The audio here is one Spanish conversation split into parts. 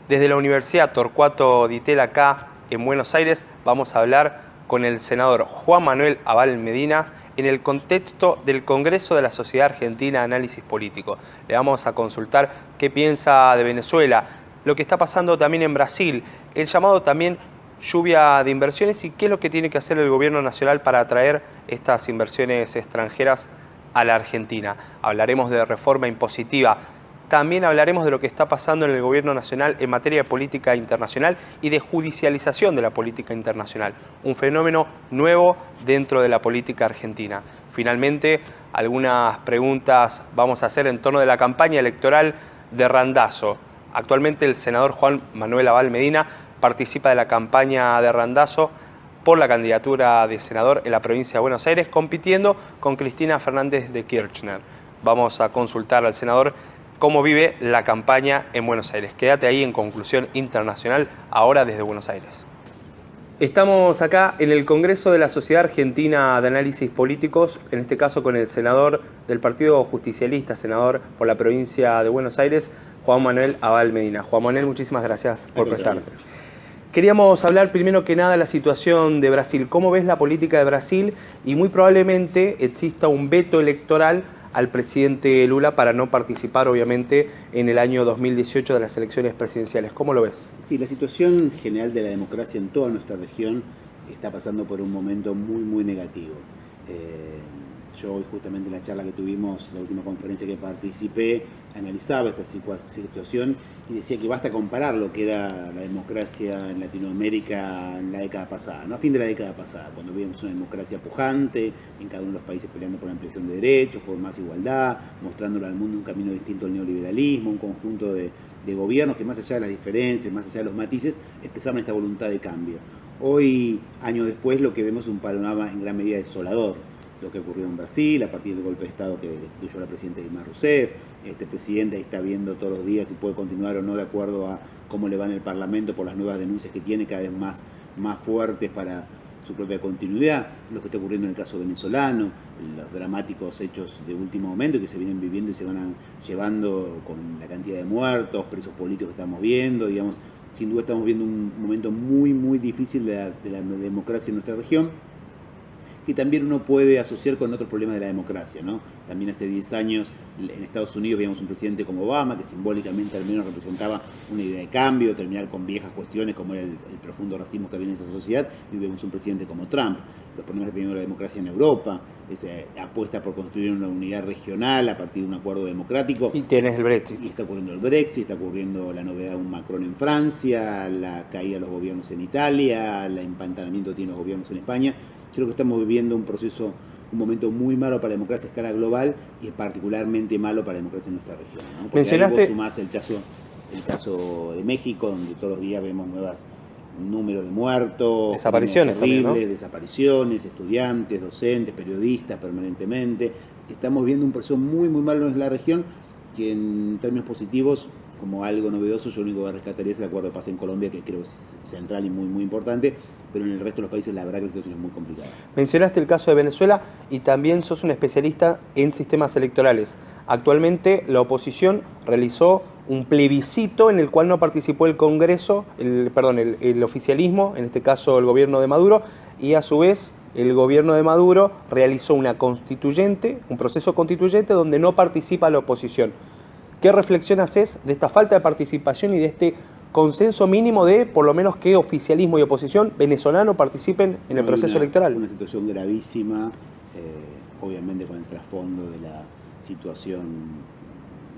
Desde la Universidad Torcuato Di Tella, acá en Buenos Aires, vamos a hablar con el senador Juan Manuel Abal Medina en el contexto del Congreso de la Sociedad Argentina de Análisis Político. Le vamos a consultar qué piensa de Venezuela, lo que está pasando también en Brasil, el llamado también lluvia de inversiones y qué es lo que tiene que hacer el gobierno nacional para atraer estas inversiones extranjeras a la Argentina. Hablaremos de reforma impositiva. También hablaremos de lo que está pasando en el gobierno nacional en materia de política internacional y de judicialización de la política internacional, un fenómeno nuevo dentro de la política argentina. Finalmente, algunas preguntas vamos a hacer en torno de la campaña electoral de Randazzo. Actualmente el senador Juan Manuel Abal Medina participa de la campaña de Randazzo por la candidatura de senador en la provincia de Buenos Aires, compitiendo con Cristina Fernández de Kirchner. Vamos a consultar al senador cómo vive la campaña en Buenos Aires. Quédate ahí en Conclusión Internacional, ahora desde Buenos Aires. Estamos acá en el Congreso de la Sociedad Argentina de Análisis Políticos, en este caso con el senador del Partido Justicialista, senador por la provincia de Buenos Aires, Juan Manuel Abal Medina. Juan Manuel, muchísimas gracias por prestarte. Queríamos hablar primero que nada de la situación de Brasil. ¿Cómo ves la política de Brasil? Y muy probablemente exista un veto electoral al presidente Lula para no participar, obviamente, en el año 2018 de las elecciones presidenciales. ¿Cómo lo ves? Sí, la situación general de la democracia en toda nuestra región está pasando por un momento muy negativo. Yo hoy, justamente en la charla que tuvimos, la última conferencia que participé, analizaba esta situación y decía que basta comparar lo que era la democracia en Latinoamérica en la década pasada, ¿no? A fin de la década pasada, cuando vimos una democracia pujante, en cada uno de los países peleando por la ampliación de derechos, por más igualdad, mostrándole al mundo un camino distinto al neoliberalismo, un conjunto de gobiernos que más allá de las diferencias, más allá de los matices, expresaban esta voluntad de cambio. Hoy, años después, lo que vemos es un panorama en gran medida desolador. Lo que ocurrió en Brasil, a partir del golpe de Estado que destituyó a la presidenta Dilma Rousseff. Este presidente ahí está viendo todos los días si puede continuar o no de acuerdo a cómo le va en el Parlamento por las nuevas denuncias que tiene, cada vez más fuertes para su propia continuidad. Lo que está ocurriendo en el caso venezolano, los dramáticos hechos de último momento que se vienen viviendo y se van llevando con la cantidad de muertos, presos políticos que estamos viendo, digamos, sin duda estamos viendo un momento muy difícil de la democracia en nuestra región, que también uno puede asociar con otros problemas de la democracia, ¿no? También hace 10 años en Estados Unidos veíamos un presidente como Obama, que simbólicamente al menos representaba una idea de cambio, terminar con viejas cuestiones como era el profundo racismo que había en esa sociedad, y vemos un presidente como Trump. Los problemas que tiene la democracia en Europa, esa apuesta por construir una unidad regional a partir de un acuerdo democrático. Y tienes el Brexit. Y está ocurriendo el Brexit, está ocurriendo la novedad de un Macron en Francia, la caída de los gobiernos en Italia, el empantanamiento que tienen los gobiernos en España. Creo que estamos viviendo un momento muy malo para la democracia a escala global y particularmente malo para la democracia en nuestra región, ¿no? Porque mencionaste ahí vos sumás el caso de México, donde todos los días vemos nuevos números de muertos, desapariciones terribles, también, ¿no? desapariciones, estudiantes, docentes, periodistas permanentemente. Estamos viendo un proceso muy malo en la región que en términos positivos, como algo novedoso, yo lo único que rescataría es el acuerdo de paz en Colombia, que creo que es central y muy importante, pero en el resto de los países la verdad que la situación es muy complicada. Mencionaste el caso de Venezuela y también sos un especialista en sistemas electorales. Actualmente la oposición realizó un plebiscito en el cual no participó el Congreso, el oficialismo, en este caso el gobierno de Maduro, y a su vez el gobierno de Maduro realizó un proceso constituyente donde no participa la oposición. ¿Qué reflexión haces de esta falta de participación y de este consenso mínimo de, por lo menos, que oficialismo y oposición venezolano participen en el proceso electoral? Una situación gravísima, obviamente con el trasfondo de la situación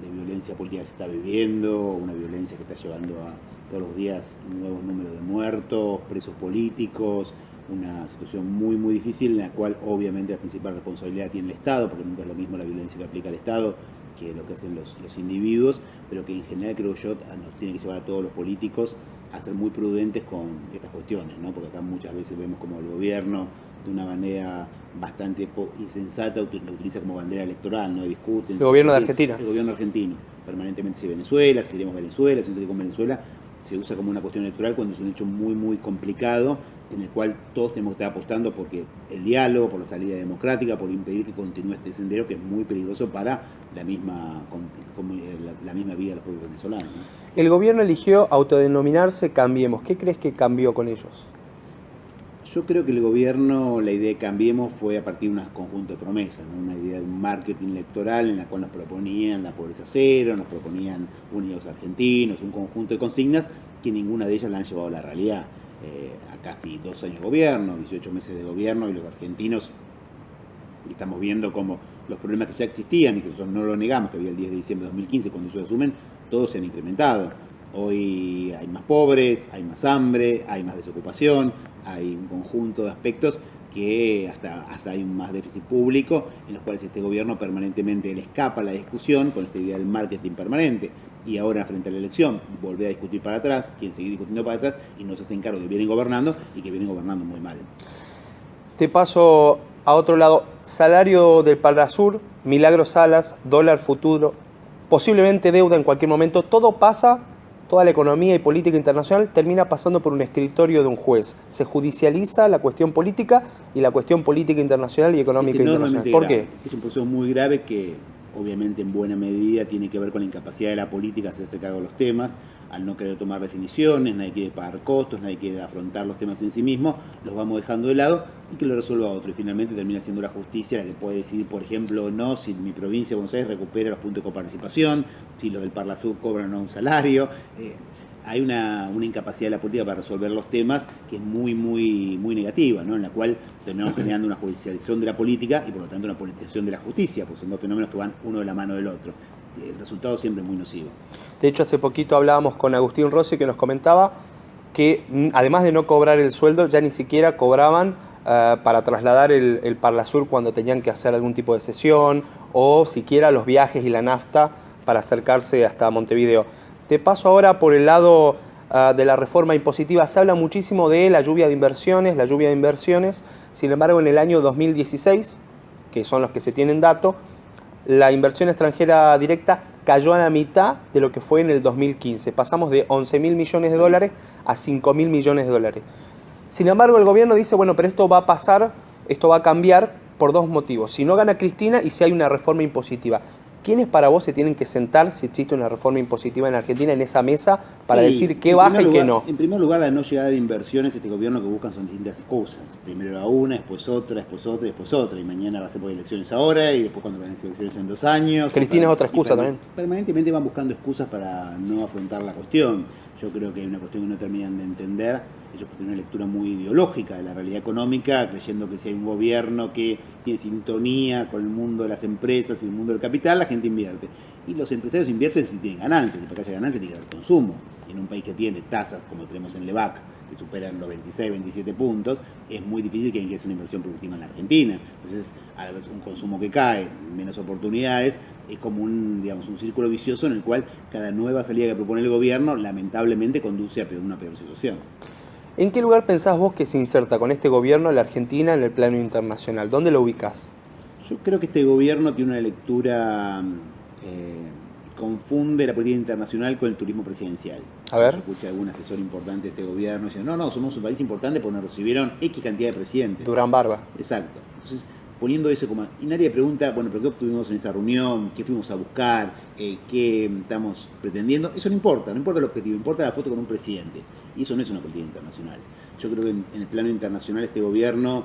de violencia política que se está viviendo, una violencia que está llevando a todos los días nuevos números de muertos, presos políticos, una situación muy difícil en la cual obviamente la principal responsabilidad tiene el Estado, porque nunca es lo mismo la violencia que aplica el Estado que lo que hacen los individuos, pero que en general creo yo nos tiene que llevar a todos los políticos a ser muy prudentes con estas cuestiones, ¿no? Porque acá muchas veces vemos como el gobierno de una manera bastante insensata lo utiliza como bandera electoral, no discuten. El gobierno de Argentina. El gobierno argentino, permanentemente si Venezuela, si queremos Venezuela, si no se con Venezuela, se usa como una cuestión electoral cuando es un hecho muy complicado en el cual todos tenemos que estar apostando porque el diálogo, por la salida democrática, por impedir que continúe este sendero que es muy peligroso para la misma vida de los pueblos venezolanos, ¿no? El gobierno eligió autodenominarse Cambiemos. ¿Qué crees que cambió con ellos? Yo creo que el gobierno, la idea de Cambiemos fue a partir de un conjunto de promesas, ¿no? Una idea de un marketing electoral en la cual nos proponían la pobreza cero, nos proponían unidos argentinos, un conjunto de consignas que ninguna de ellas la han llevado a la realidad. A casi 2 años de gobierno, 18 meses de gobierno, y los argentinos estamos viendo como los problemas que ya existían y que nosotros no lo negamos, que había el 10 de diciembre de 2015 cuando ellos asumen, todos se han incrementado. Hoy hay más pobres, hay más hambre, hay más desocupación, hay un conjunto de aspectos que hasta hay más déficit público, en los cuales este gobierno permanentemente le escapa a la discusión con esta idea del marketing permanente. Y ahora, frente a la elección, volver a discutir para atrás, quieren seguir discutiendo para atrás y no se hacen cargo que vienen gobernando y que vienen gobernando muy mal. Te paso a otro lado. Salario del Parlasur, Milagro Salas, dólar futuro, posiblemente deuda en cualquier momento. Todo pasa, toda la economía y política internacional termina pasando por un escritorio de un juez. Se judicializa la cuestión política y la cuestión política internacional y económica internacional. ¿Por qué? Es un proceso muy grave que obviamente en buena medida tiene que ver con la incapacidad de la política de hacerse cargo de los temas, al no querer tomar definiciones, nadie quiere pagar costos, nadie quiere afrontar los temas en sí mismo, los vamos dejando de lado y que lo resuelva otro. Y finalmente termina siendo la justicia la que puede decidir, por ejemplo, no si mi provincia de Buenos Aires recupera los puntos de coparticipación, si los del Parlasur cobran o no un salario. Hay una incapacidad de la política para resolver los temas que es muy negativa, ¿no? En la cual terminamos generando una judicialización de la política y por lo tanto una politización de la justicia, porque son dos fenómenos que van uno de la mano del otro. El resultado siempre es muy nocivo. De hecho, hace poquito hablábamos con Agustín Rossi, que nos comentaba que además de no cobrar el sueldo, ya ni siquiera cobraban para trasladar el Parlasur cuando tenían que hacer algún tipo de sesión, o siquiera los viajes y la nafta para acercarse hasta Montevideo. Te paso ahora por el lado de la reforma impositiva. Se habla muchísimo de la lluvia de inversiones. Sin embargo, en el año 2016, que son los que se tienen dato, la inversión extranjera directa cayó a la mitad de lo que fue en el 2015. Pasamos de 11.000 millones de dólares a 5.000 millones de dólares. Sin embargo, el gobierno dice, bueno, pero esto va a pasar, esto va a cambiar por 2 motivos. Si no gana Cristina y si hay una reforma impositiva. ¿Quiénes para vos se tienen que sentar si existe una reforma impositiva en Argentina en esa mesa para decir qué baja y qué no? En primer lugar, la no llegada de inversiones, este gobierno que buscan son distintas excusas. Primero era una, después otra, después otra, después otra. Y mañana va a ser por elecciones ahora y después cuando van a ser elecciones en 2 años. Cristina es otra excusa también. Permanentemente van buscando excusas para no afrontar la cuestión. Yo creo que hay una cuestión que no terminan de entender. Ellos tienen una lectura muy ideológica de la realidad económica, creyendo que si hay un gobierno que tiene sintonía con el mundo de las empresas y el mundo del capital, la gente invierte. Y los empresarios invierten si tienen ganancias, y para que haya ganancias tiene que haber consumo. Y en un país que tiene tasas, como tenemos en Levac, que superan los 26, 27 puntos, es muy difícil que ingrese una inversión productiva en la Argentina. Entonces, a la vez un consumo que cae, menos oportunidades, es como un círculo vicioso en el cual cada nueva salida que propone el gobierno, lamentablemente, conduce a una peor situación. ¿En qué lugar pensás vos que se inserta con este gobierno la Argentina en el plano internacional? ¿Dónde lo ubicás? Yo creo que este gobierno tiene una lectura, confunde la política internacional con el turismo presidencial. A ver. Yo escuché a algún asesor importante de este gobierno diciendo, no, somos un país importante porque nos recibieron X cantidad de presidentes. Durán Barba. Exacto. Entonces, poniendo eso como... Y nadie pregunta, bueno, pero ¿qué obtuvimos en esa reunión? ¿Qué fuimos a buscar? ¿Qué estamos pretendiendo? Eso no importa el objetivo, importa la foto con un presidente. Y eso no es una política internacional. Yo creo que en el plano internacional este gobierno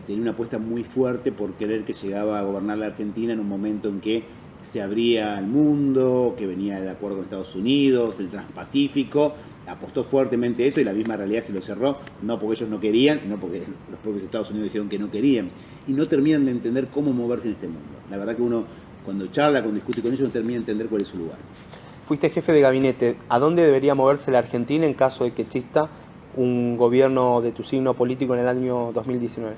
tenía una apuesta muy fuerte por querer que llegaba a gobernar la Argentina en un momento en que se abría al mundo, que venía el acuerdo con Estados Unidos, el Transpacífico, apostó fuertemente eso y la misma realidad se lo cerró, no porque ellos no querían, sino porque los propios Estados Unidos dijeron que no querían. Y no terminan de entender cómo moverse en este mundo. La verdad que uno, cuando charla, cuando discute con ellos, no termina de entender cuál es su lugar. Fuiste jefe de gabinete. ¿A dónde debería moverse la Argentina en caso de que exista un gobierno de tu signo político en el año 2019?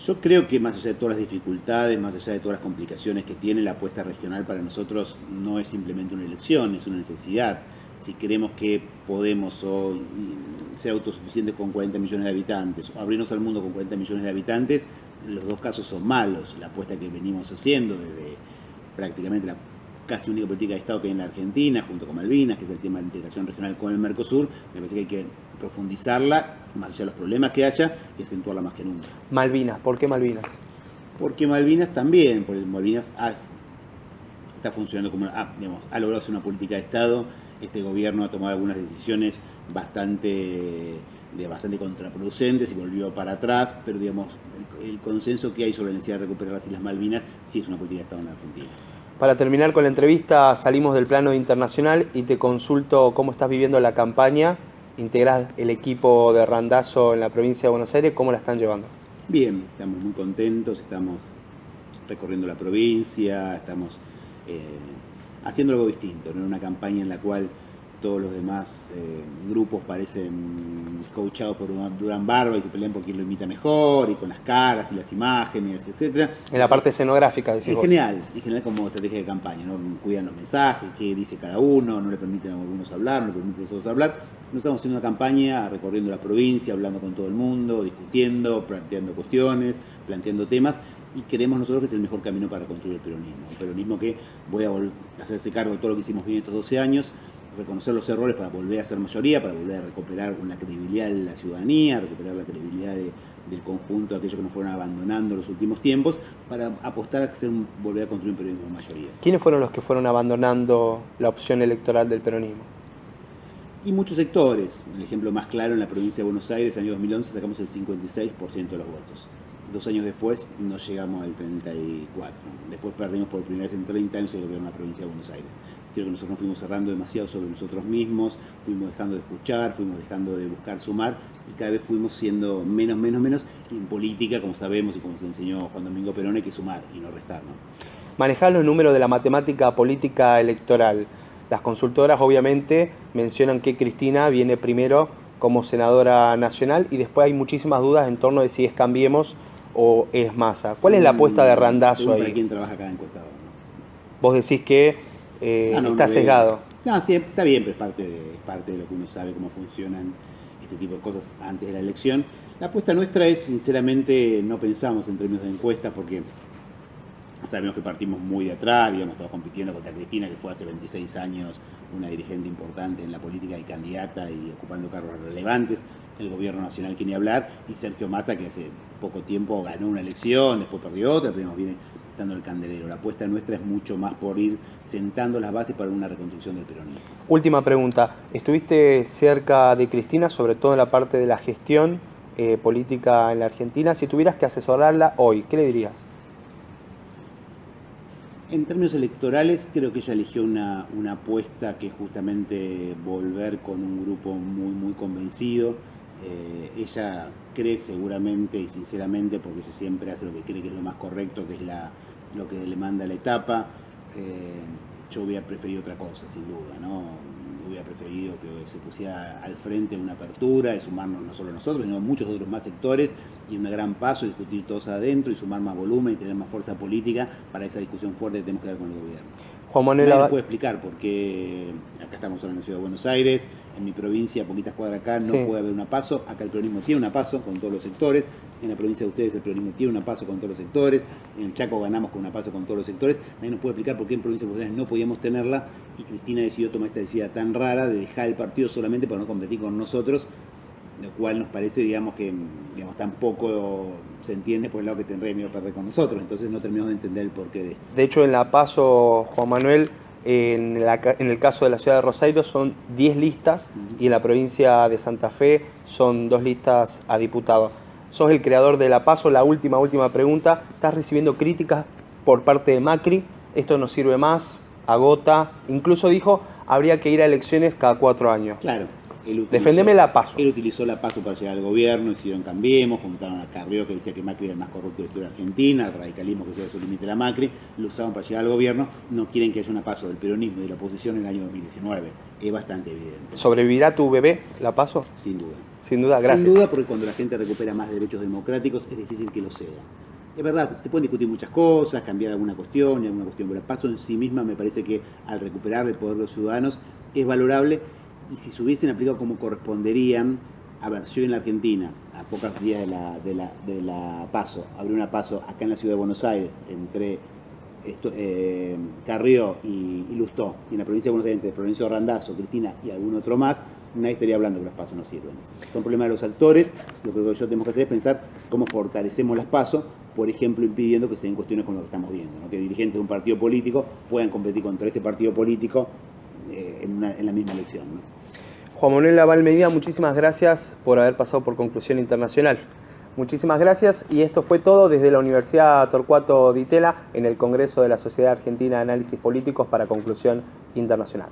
Yo creo que más allá de todas las dificultades, más allá de todas las complicaciones que tiene, la apuesta regional para nosotros no es simplemente una elección, es una necesidad. Si queremos que podemos ser autosuficientes con 40 millones de habitantes o abrirnos al mundo con 40 millones de habitantes, los dos casos son malos. La apuesta que venimos haciendo desde prácticamente la casi única política de Estado que hay en la Argentina, junto con Malvinas, que es el tema de la integración regional con el Mercosur. Me parece que hay que profundizarla, más allá de los problemas que haya, y acentuarla más que nunca. Malvinas, ¿por qué Malvinas? Porque Malvinas también, porque Malvinas está funcionando como, ha logrado hacer una política de Estado. Este gobierno ha tomado algunas decisiones bastante contraproducentes y volvió para atrás, pero digamos, el consenso que hay sobre la necesidad de recuperar las Islas Malvinas sí es una política de Estado en la Argentina. Para terminar con la entrevista, salimos del plano internacional y te consulto cómo estás viviendo la campaña. Integrás el equipo de Randazzo en la provincia de Buenos Aires, ¿cómo la están llevando? Bien, estamos muy contentos, estamos recorriendo la provincia, estamos haciendo algo distinto, ¿no? Una campaña en la cual todos los demás grupos parecen coachados por Durán Barba y se pelean por quién lo imita mejor, y con las caras y las imágenes, etc. En la parte escenográfica, decís vos. En general como estrategia de campaña, ¿no? Cuidan los mensajes, qué dice cada uno, no le permiten a algunos hablar, no le permiten a otros hablar. Nosotros estamos haciendo una campaña recorriendo la provincia, hablando con todo el mundo, discutiendo, planteando cuestiones, planteando temas, y creemos nosotros que es el mejor camino para construir el peronismo. Un peronismo que voy a hacerse cargo de todo lo que hicimos bien estos 12 años, reconocer los errores para volver a ser mayoría, para volver a recuperar la credibilidad de la ciudadanía, recuperar la credibilidad del conjunto de aquellos que nos fueron abandonando en los últimos tiempos, para apostar a volver a construir un peronismo de mayorías. ¿Quiénes fueron los que fueron abandonando la opción electoral del peronismo? Y muchos sectores. El ejemplo más claro, en la provincia de Buenos Aires, año 2011, sacamos el 56% de los votos. 2 años después no llegamos al 34%. Después perdimos por primera vez en 30 años el gobierno de la provincia de Buenos Aires. Creo que nosotros nos fuimos cerrando demasiado sobre nosotros mismos, fuimos dejando de escuchar, fuimos dejando de buscar sumar, y cada vez fuimos siendo menos. Y en política, como sabemos y como se enseñó Juan Domingo Perón, hay que sumar y no restar, ¿no? Manejás los números de la matemática política electoral. Las consultoras obviamente mencionan que Cristina viene primero como senadora nacional y después hay muchísimas dudas en torno de si es Cambiemos o es Massa. ¿Cuál es la apuesta de Randazzo ahí? ¿Para quién trabaja cada encuestador, no? Vos decís que está sesgado. No, sí, está bien, pero es parte de lo que uno sabe, cómo funcionan este tipo de cosas antes de la elección. La apuesta nuestra es, sinceramente, no pensamos en términos de encuestas porque sabemos que partimos muy de atrás, digamos, estamos compitiendo contra Cristina, que fue hace 26 años una dirigente importante en la política y candidata y ocupando cargos relevantes, el gobierno nacional que ni hablar, y Sergio Massa, que hace poco tiempo ganó una elección, después perdió otra, pero viene estando el candelero. La apuesta nuestra es mucho más por ir sentando las bases para una reconstrucción del peronismo. Última pregunta, ¿estuviste cerca de Cristina, sobre todo en la parte de la gestión política en la Argentina? Si tuvieras que asesorarla hoy, ¿qué le dirías? En términos electorales, creo que ella eligió una apuesta que es justamente volver con un grupo muy convencido. Ella cree seguramente y sinceramente, porque ella siempre hace lo que cree que es lo más correcto, que es lo que le manda la etapa. Yo hubiera preferido otra cosa, sin duda, ¿no? Hubiera preferido que se pusiera al frente una apertura, de sumarnos no solo nosotros, sino muchos otros más sectores, y un gran paso, discutir todos adentro y sumar más volumen y tener más fuerza política para esa discusión fuerte que tenemos que dar con el gobierno. Juan Manuel Nadie nos puede explicar por qué acá estamos ahora en la ciudad de Buenos Aires, en mi provincia, a poquitas cuadras acá, no puede haber una PASO. Acá el peronismo tiene una PASO con todos los sectores. En la provincia de ustedes el peronismo tiene una PASO con todos los sectores. En el Chaco ganamos con una PASO con todos los sectores. Nadie nos puede explicar por qué en provincia de Buenos Aires no podíamos tenerla, y Cristina decidió tomar esta decisión tan rara de dejar el partido solamente para no competir con nosotros, lo cual nos parece, digamos, tampoco se entiende por el lado que tendría miedo a perder con nosotros. Entonces no terminamos de entender el porqué de esto. De hecho, en la PASO, Juan Manuel, en el caso de la ciudad de Rosario son 10 listas y en la provincia de Santa Fe son 2 listas a diputado. Sos el creador de la PASO. La última pregunta. ¿Estás recibiendo críticas por parte de Macri? ¿Esto no sirve más? ¿Agota? Incluso dijo, habría que ir a elecciones cada 4 años. Claro. Defendeme la PASO. Él utilizó la PASO para llegar al gobierno, hicieron Cambiemos, juntaron a Carrió, que decía que Macri era el más corrupto de la historia argentina, al radicalismo que decía que su límite era Macri, lo usaron para llegar al gobierno. No quieren que haya una PASO del peronismo y de la oposición en el año 2019. Es bastante evidente. ¿Sobrevivirá tu bebé la PASO? Sin duda. Sin duda, gracias. Sin duda, porque cuando la gente recupera más derechos democráticos es difícil que lo ceda. Es verdad, se pueden discutir muchas cosas, cambiar alguna cuestión, pero la PASO en sí misma me parece que al recuperar el poder de los ciudadanos es valorable. Y si se hubiesen aplicado como corresponderían, a ver, yo en la Argentina, a pocos días de la PASO, abrí una PASO acá en la ciudad de Buenos Aires, entré Carrió y Lustó, y en la provincia de Buenos Aires, entre Florencio Randazzo, Cristina y algún otro más, nadie estaría hablando que los PASO no sirven. Son problemas de los actores. Lo que yo tenemos que hacer es pensar cómo fortalecemos las PASO, por ejemplo, impidiendo que se den cuestiones como lo que estamos viendo, ¿no? Que dirigentes de un partido político puedan competir contra ese partido político en la misma elección, ¿no? Juan Manuel Abal Medina, muchísimas gracias por haber pasado por Conclusión Internacional. Muchísimas gracias, y esto fue todo desde la Universidad Torcuato Di Tella en el Congreso de la Sociedad Argentina de Análisis Políticos para Conclusión Internacional.